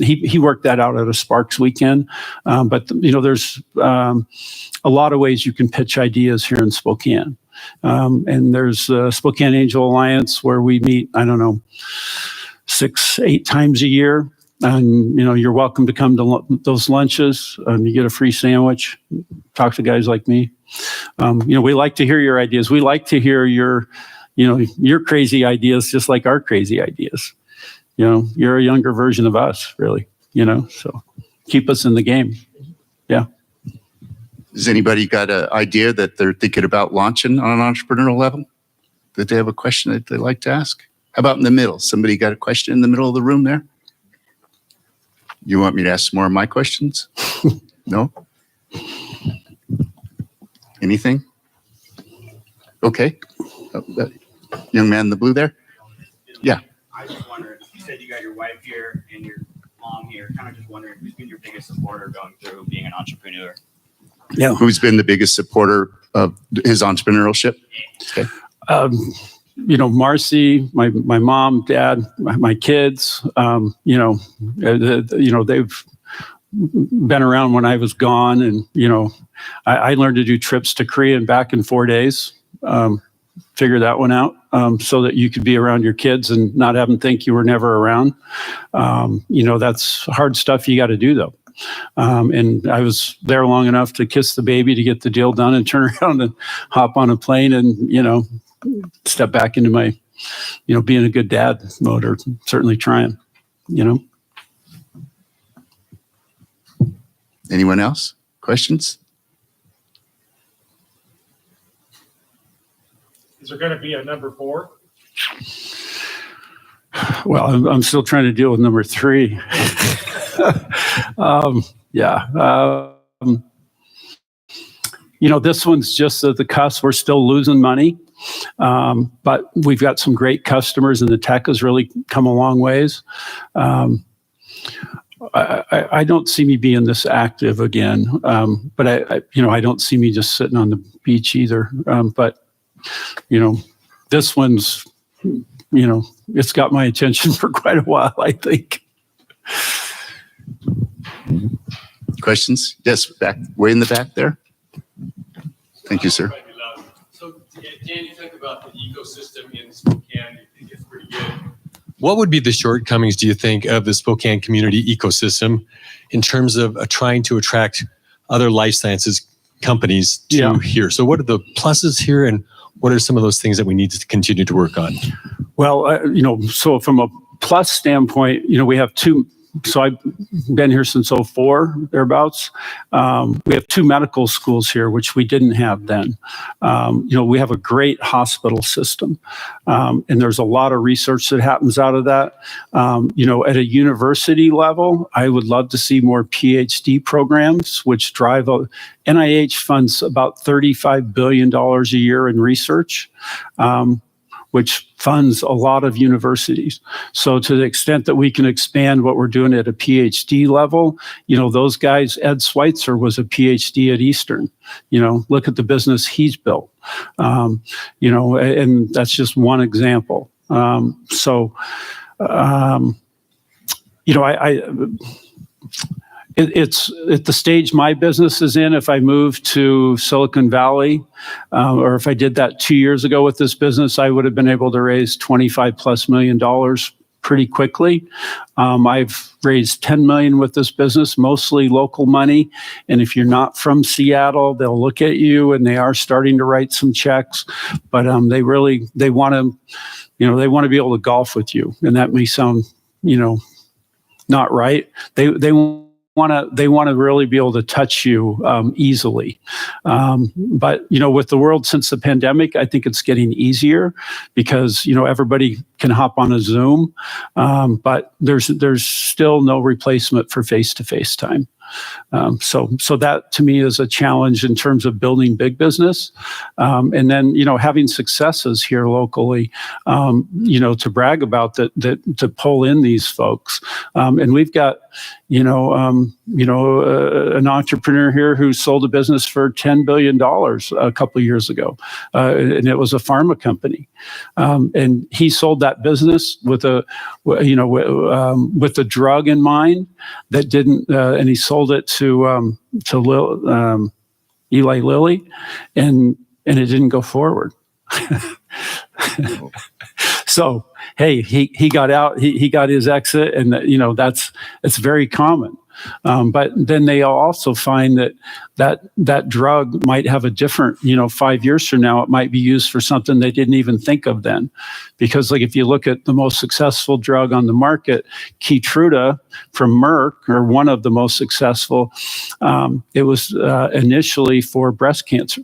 he worked that out at a Sparks Weekend. But there's a lot of ways you can pitch ideas here in Spokane. And there's the Spokane Angel Alliance, where we meet, 6-8 times a year. And, you're welcome to come to those lunches. You get a free sandwich, talk to guys like me. We like to hear your ideas. We like to hear your crazy ideas, just like our crazy ideas. You're a younger version of us, really, so keep us in the game. Yeah.
Has anybody got an idea that they're thinking about launching on an entrepreneurial level? That they have a question that they'd like to ask? How about in the middle? Somebody got a question in the middle of the room there? You want me to ask some more of my questions? No? Anything? Okay. That young man in the blue there? Yeah.
I was just wondering, you said you got your wife here and your mom here. Kind of just wondering who's been your biggest supporter going through being an entrepreneur?
Yeah.
Who's been the biggest supporter of his entrepreneurship? Okay.
Marcy, my mom, dad, my kids, they've been around when I was gone, and, I learned to do trips to Korea and back in 4 days. figure that one out, so that you could be around your kids and not have them think you were never around. That's hard stuff you got to do, though. And I was there long enough to kiss the baby to get the deal done and turn around and hop on a plane and, step back into my, being a good dad mode, or certainly trying,
Anyone else? Questions?
Is there going to be a number 4?
Well, I'm still trying to deal with number 3. This one's just at the cusp. We're still losing money, but we've got some great customers, and the tech has really come a long ways. I don't see me being this active again, but I don't see me just sitting on the beach either. But this one's, it's got my attention for quite a while, I think.
Questions? Yes, way in the back there. Thank you, sir.
So, Dan, you talk about the ecosystem in Spokane. You think it's pretty good.
What would be the shortcomings, do you think, of the Spokane community ecosystem in terms of trying to attract other life sciences companies to here? So what are the pluses here, and what are some of those things that we need to continue to work on?
Well, so from a plus standpoint, we have two. So I've been here since 2004, thereabouts. We have 2 medical schools here, which we didn't have then. We have a great hospital system, and there's a lot of research that happens out of that. At a university level, I would love to see more PhD programs, which drive NIH funds about $35 billion a year in research, which funds a lot of universities. So to the extent that we can expand what we're doing at a PhD level, those guys, Ed Schweitzer was a PhD at Eastern. Look at the business he's built. And that's just one example. It's at the stage my business is in. If I moved to Silicon Valley, or if I did that 2 years ago with this business, I would have been able to raise $25+ million pretty quickly. I've raised $10 million with this business, mostly local money. And if you're not from Seattle, they'll look at you, and they are starting to write some checks. But they want to, they want to be able to golf with you, and that may sound, not right. They want to really be able to touch you easily. But, with the world since the pandemic, I think it's getting easier because, everybody can hop on a Zoom. But there's still no replacement for face-to-face time. So that to me is a challenge in terms of building big business. And then, having successes here locally, to brag about that to pull in these folks. And we've got, an entrepreneur here who sold a business for $10 billion a couple of years ago. And it was a pharma company. And he sold that business with a drug in mind that didn't, and he sold it to Eli Lilly, and it didn't go forward. So, hey, he got out, he got his exit, and it's very common. But then they also find that drug might have a different, 5 years from now, it might be used for something they didn't even think of then. Because if you look at the most successful drug on the market, Keytruda from Merck, or one of the most successful, it was initially for breast cancer.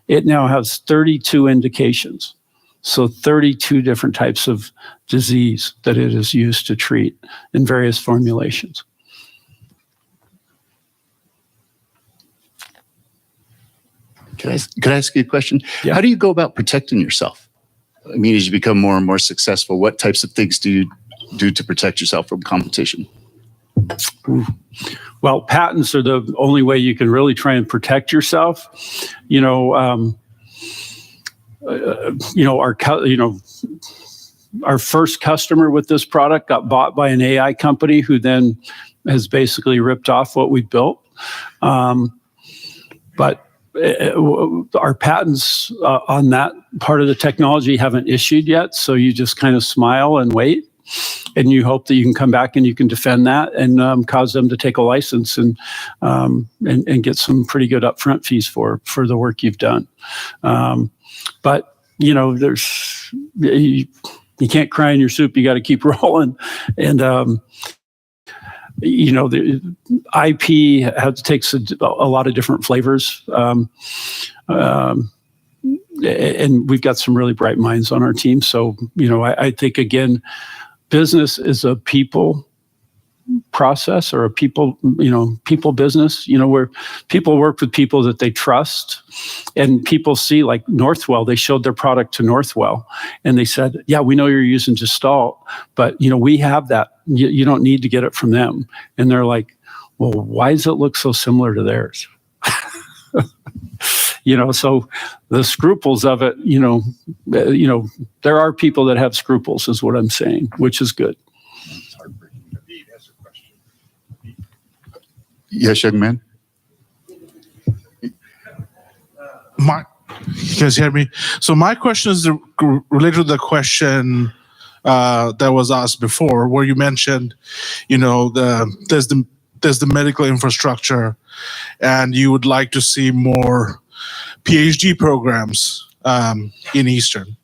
It now has 32 indications. So 32 different types of disease that it is used to treat in various formulations.
Could I ask you a question?
Yeah.
How do you go about protecting yourself? I mean, as you become more and more successful, what types of things do you do to protect yourself from competition?
Well, patents are the only way you can really try and protect yourself. Our first customer with this product got bought by an AI company who then has basically ripped off what we built. But our patents on that part of the technology haven't issued yet. So you just kind of smile and wait. And you hope that you can come back and you can defend that and cause them to take a license and get some pretty good upfront fees for the work you've done. But there's you can't cry in your soup. You got to keep rolling, and the IP takes a lot of different flavors. And we've got some really bright minds on our team. So I think again, business is a people process or a people business, where people work with people that they trust, and people see, like Northwell, they showed their product to Northwell and they said, yeah, we know you're using Gestalt, but we have that. You don't need to get it from them. And they're like, well, why does it look so similar to theirs? So the scruples of it, there are people that have scruples, is what I'm saying, which is good.
Yes, young man.
You guys hear me? So my question is related to the question that was asked before, where you mentioned, there's the medical infrastructure, and you would like to see more PhD programs in Eastern.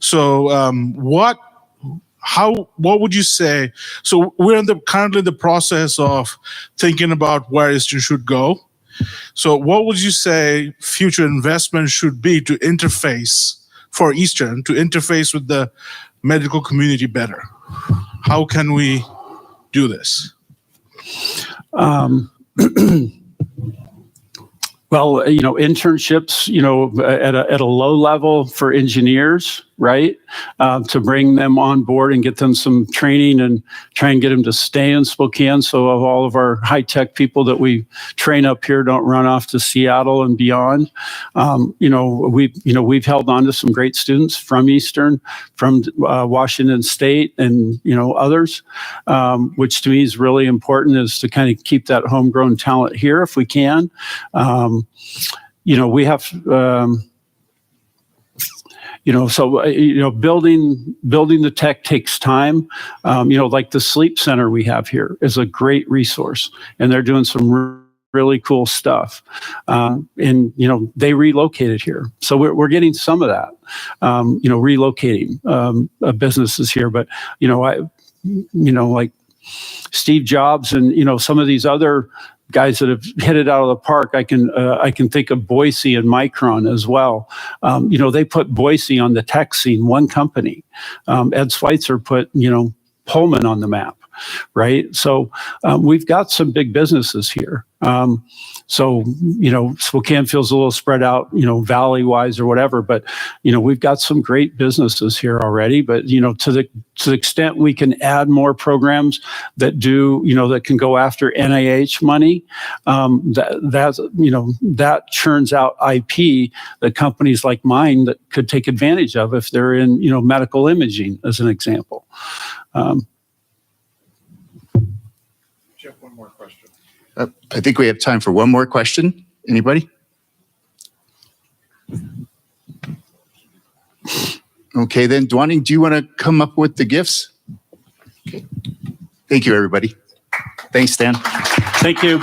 So what would you say? So we're currently in the process of thinking about where Eastern should go. So what would you say future investment should be to interface for Eastern, to interface with the medical community better? How can we do this?
Well, internships, at a low level for engineers, right? To bring them on board and get them some training and try and get them to stay in Spokane. So of all of our high-tech people that we train up here don't run off to Seattle and beyond. We've held on to some great students from Eastern, from Washington State, and others, which to me is really important, is to kind of keep that homegrown talent here if we can. We have. Building the tech takes time. Like the sleep center we have here is a great resource, and they're doing some really cool stuff. They relocated here, so we're getting some of that. Relocating businesses here, but like Steve Jobs and some of these other guys that have hit it out of the park. I can think of Boise and Micron as well. They put Boise on the tech scene, one company. Ed Schweitzer put, Pullman on the map, right? So we've got some big businesses here. Spokane feels a little spread out, valley-wise or whatever, but, we've got some great businesses here already. But, to the extent we can add more programs that that can go after NIH money, that churns out IP that companies like mine that could take advantage of if they're in, medical imaging, as an example.
Jeff, one more question.
I think we have time for one more question. Anybody? Okay, then, Dwaning, do you want to come up with the gifts? Okay. Thank you, everybody. Thanks, Dan.
Thank you.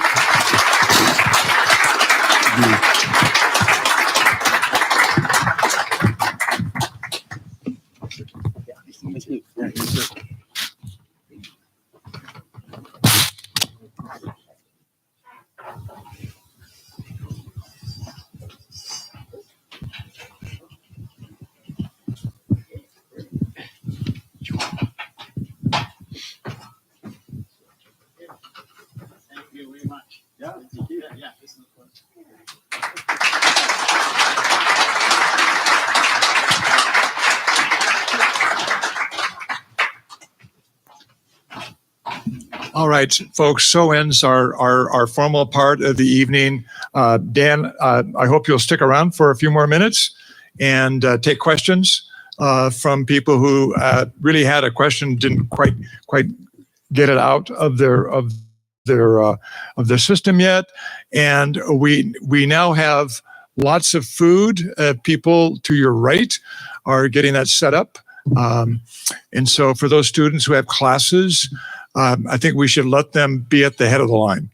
All right, folks, so ends our formal part of the evening. Dan, I hope you'll stick around for a few more minutes and take questions from people who really had a question, didn't quite get it out of their system yet. And we now have lots of food. People to your right are getting that set up. And so for those students who have classes, I think we should let them be at the head of the line.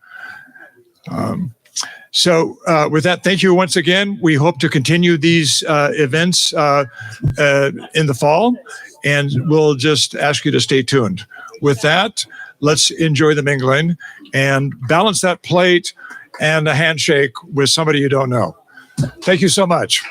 So with that, thank you once again. We hope to continue these events in the fall, and we'll just ask you to stay tuned. With that, let's enjoy the mingling and balance that plate and a handshake with somebody you don't know. Thank you so much.